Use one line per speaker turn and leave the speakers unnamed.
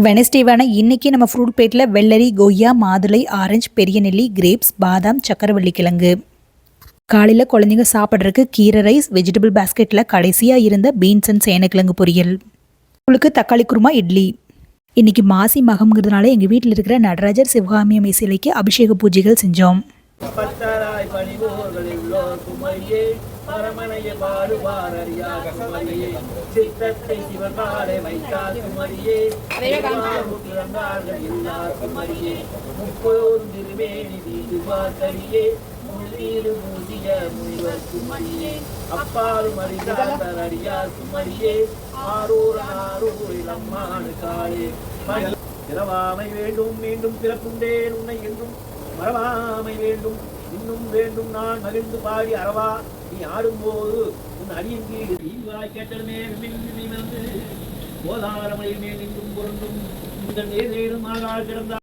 வெனஸ்டேவான இன்னைக்கு நம்ம ஃப்ரூட் பிளேட்டில் வெள்ளரி, கொய்யா, மாதுளை, ஆரஞ்சு, பெரிய நெல்லி, கிரேப்ஸ், பாதாம், சக்கரவள்ளி கிழங்கு. காலையில் குழந்தைங்க சாப்பிட்றதுக்கு கீரை ரைஸ், வெஜிடபிள் பேஸ்கெட்டில் கடைசியாக இருந்த பீன்ஸ் அண்ட் சேனக்கிழங்கு பொரியல். உங்களுக்கு தக்காளி குருமா, இட்லி. இன்னைக்கு மாசி மகம்ங்கிறதுனால எங்கள் வீட்டில் இருக்கிற நடராஜர் சிவகாமி அம்மை சிலைக்கு அபிஷேக பூஜைகள் செஞ்சோம். பரமனைய பாடுவாரறியாக குமரியே, சித்தத்தை சிவனாலே வைத்தால் குமரியே, பிறந்தார்கள் எல்லார் குமரியே, முப்போதும் திருமேனி வீடு பார்த்தரியே, முள்ளீடு மூசிய முனிவர் குமரியே, அப்பாறு மறிந்தார் அடியார் குமரியே, ஆரூரில் அம்மானு காலே. பிறவாமை வேண்டும் மீண்டும் பிறப்புண்டேன் உன்னை என்றும் மறவாமை வேண்டும் இன்னும் வேண்டும் நான் மகிழ்ந்து பாடி அறவா நீ ஆடும்போது உன் அடியின் கீழ் ஈவாய் கேட்டதுமே வந்து போதாரமழையில் மேல் நின்றும் பொருந்தும் இந்த நேரும் ஆகால் கிடந்தார்.